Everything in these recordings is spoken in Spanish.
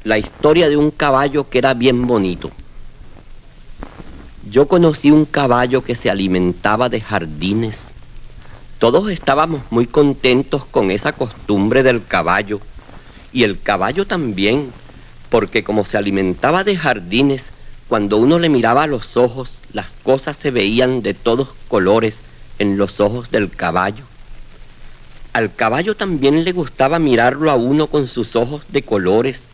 la historia de un caballo que era bien bonito. Yo conocí un caballo que se alimentaba de jardines. Todos estábamos muy contentos con esa costumbre del caballo, y el caballo también, porque como se alimentaba de jardines, cuando uno le miraba a los ojos, las cosas se veían de todos colores en los ojos del caballo. Al caballo también le gustaba mirarlo a uno con sus ojos de colores,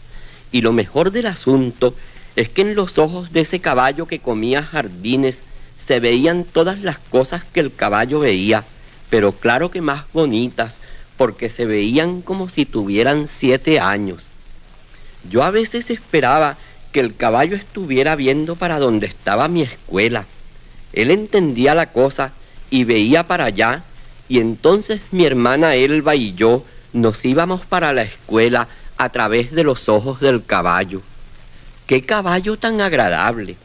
y lo mejor del asunto es que en los ojos de ese caballo que comía jardines se veían todas las cosas que el caballo veía, pero claro que más bonitas, porque se veían como si tuvieran 7 años. Yo a veces esperaba que el caballo estuviera viendo para donde estaba mi escuela. Él entendía la cosa y veía para allá, y entonces mi hermana Elba y yo nos íbamos para la escuela a través de los ojos del caballo. ¡Qué caballo tan agradable!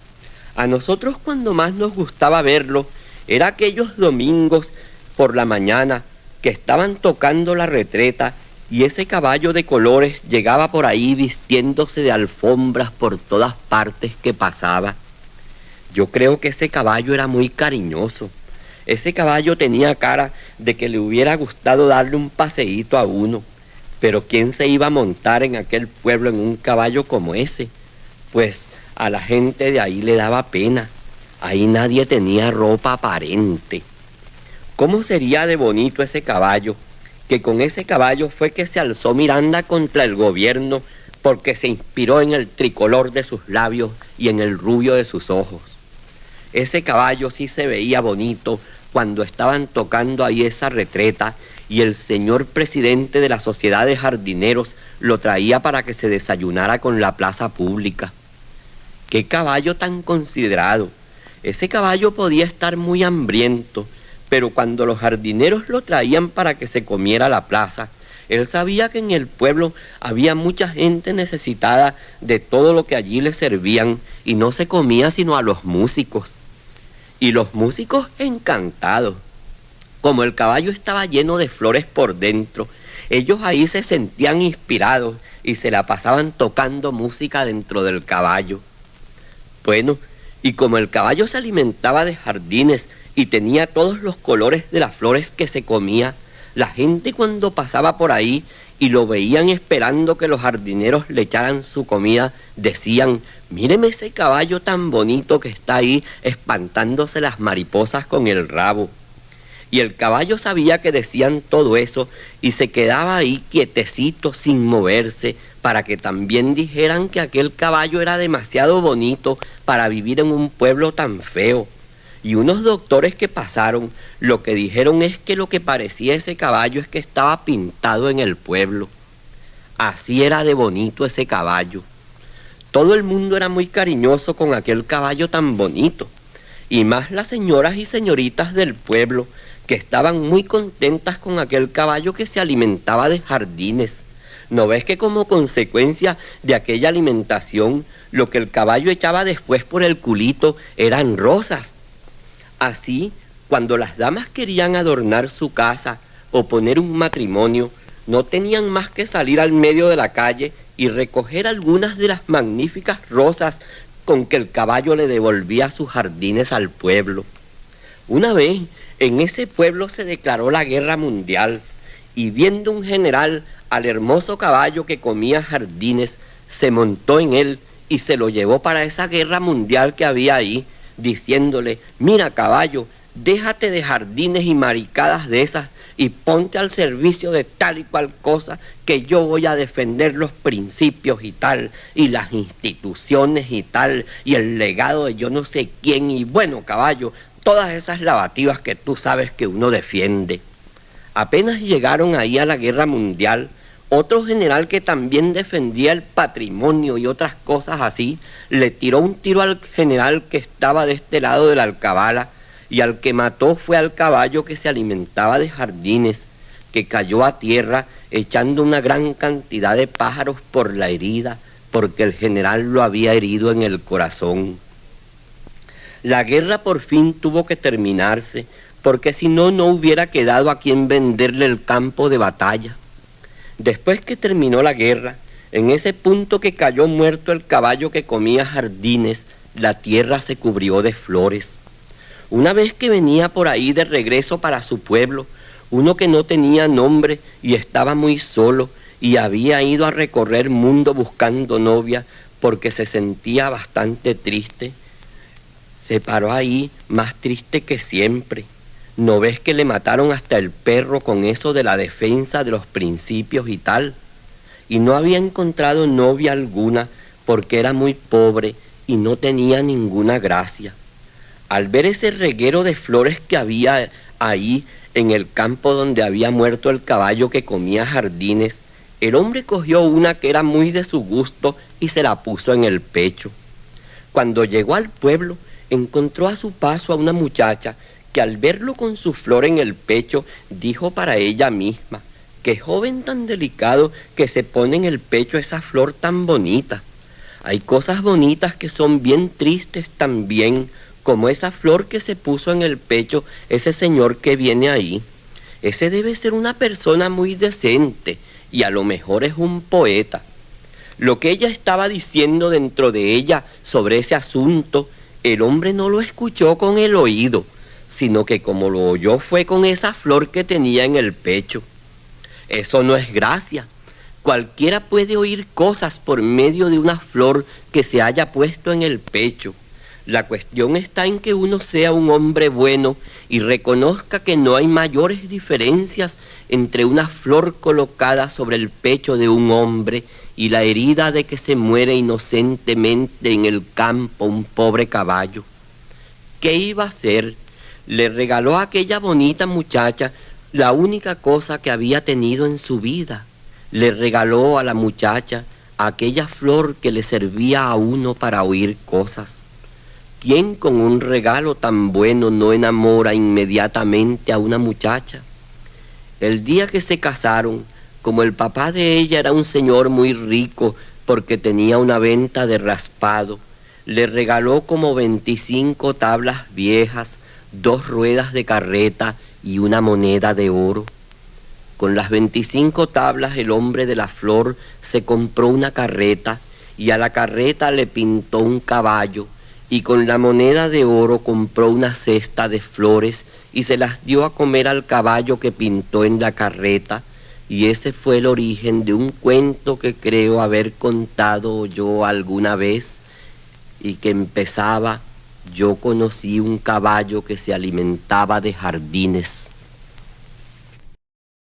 A nosotros cuando más nos gustaba verlo era aquellos domingos por la mañana que estaban tocando la retreta y ese caballo de colores llegaba por ahí vistiéndose de alfombras por todas partes que pasaba. Yo creo que ese caballo era muy cariñoso. Ese caballo tenía cara de que le hubiera gustado darle un paseíto a uno. Pero ¿quién se iba a montar en aquel pueblo en un caballo como ese? Pues a la gente de ahí le daba pena. Ahí nadie tenía ropa aparente. ¿Cómo sería de bonito ese caballo? Que con ese caballo fue que se alzó Miranda contra el gobierno, porque se inspiró en el tricolor de sus labios y en el rubio de sus ojos. Ese caballo sí se veía bonito cuando estaban tocando ahí esa retreta y el señor presidente de la Sociedad de Jardineros lo traía para que se desayunara con la plaza pública. ¡Qué caballo tan considerado! Ese caballo podía estar muy hambriento, pero cuando los jardineros lo traían para que se comiera la plaza, él sabía que en el pueblo había mucha gente necesitada de todo lo que allí le servían y no se comía sino a los músicos. Y los músicos encantados. Como el caballo estaba lleno de flores por dentro, ellos ahí se sentían inspirados y se la pasaban tocando música dentro del caballo. Bueno, y como el caballo se alimentaba de jardines y tenía todos los colores de las flores que se comía, la gente cuando pasaba por ahí y lo veían esperando que los jardineros le echaran su comida, decían: míreme ese caballo tan bonito que está ahí espantándose las mariposas con el rabo. Y el caballo sabía que decían todo eso y se quedaba ahí quietecito sin moverse para que también dijeran que aquel caballo era demasiado bonito para vivir en un pueblo tan feo. Y unos doctores que pasaron lo que dijeron es que lo que parecía ese caballo es que estaba pintado en el pueblo. Así era de bonito ese caballo. Todo el mundo era muy cariñoso con aquel caballo tan bonito, y más las señoras y señoritas del pueblo, que estaban muy contentas con aquel caballo que se alimentaba de jardines. ¿No ves que como consecuencia de aquella alimentación, lo que el caballo echaba después por el culito eran rosas? Así, cuando las damas querían adornar su casa o poner un matrimonio, no tenían más que salir al medio de la calle y recoger algunas de las magníficas rosas con que el caballo le devolvía sus jardines al pueblo. Una vez, en ese pueblo se declaró la guerra mundial, y viendo un general al hermoso caballo que comía jardines, se montó en él y se lo llevó para esa guerra mundial que había ahí, diciéndole: mira, caballo, déjate de jardines y maricadas de esas y ponte al servicio de tal y cual cosa, que yo voy a defender los principios y tal, y las instituciones y tal, y el legado de yo no sé quién, y bueno, caballo, todas esas lavativas que tú sabes que uno defiende. Apenas llegaron ahí a la guerra mundial, otro general que también defendía el patrimonio y otras cosas así, le tiró un tiro al general que estaba de este lado de la alcabala, y al que mató fue al caballo que se alimentaba de jardines, que cayó a tierra echando una gran cantidad de pájaros por la herida, porque el general lo había herido en el corazón. La guerra por fin tuvo que terminarse, porque si no, no hubiera quedado a quien venderle el campo de batalla. Después que terminó la guerra, En ese punto que cayó muerto el caballo que comía jardines, la tierra se cubrió de flores. Una vez que venía por ahí de regreso para su pueblo, uno que no tenía nombre y estaba muy solo y había ido a recorrer mundo buscando novia porque se sentía bastante triste, se paró ahí más triste que siempre. ¿No ves que le mataron hasta el perro con eso de la defensa de los principios y tal? Y no había encontrado novia alguna porque era muy pobre y no tenía ninguna gracia. Al ver ese reguero de flores que había ahí en el campo donde había muerto el caballo que comía jardines, el hombre cogió una que era muy de su gusto y se la puso en el pecho. Cuando llegó al pueblo, encontró a su paso a una muchacha que al verlo con su flor en el pecho, dijo para ella misma: «Qué joven tan delicado que se pone en el pecho esa flor tan bonita. Hay cosas bonitas que son bien tristes también, como esa flor que se puso en el pecho ese señor que viene ahí. Ese debe ser una persona muy decente y a lo mejor es un poeta». Lo que ella estaba diciendo dentro de ella sobre ese asunto, el hombre no lo escuchó con el oído, sino que como lo oyó fue con esa flor que tenía en el pecho. Eso no es gracia. Cualquiera puede oír cosas por medio de una flor que se haya puesto en el pecho. La cuestión está en que uno sea un hombre bueno y reconozca que no hay mayores diferencias entre una flor colocada sobre el pecho de un hombre y la herida de que se muere inocentemente en el campo un pobre caballo. ¿Qué iba a hacer? Le regaló a aquella bonita muchacha la única cosa que había tenido en su vida. Le regaló a la muchacha aquella flor que le servía a uno para oír cosas. ¿Quién con un regalo tan bueno no enamora inmediatamente a una muchacha? El día que se casaron, como el papá de ella era un señor muy rico porque tenía una venta de raspado, le regaló como 25 tablas viejas, 2 ruedas de carreta y una moneda de oro. Con las 25 tablas el hombre de la flor se compró una carreta y a la carreta le pintó un caballo, y con la moneda de oro compró una cesta de flores y se las dio a comer al caballo que pintó en la carreta, y ese fue el origen de un cuento que creo haber contado yo alguna vez y que empezaba: yo conocí un caballo que se alimentaba de jardines.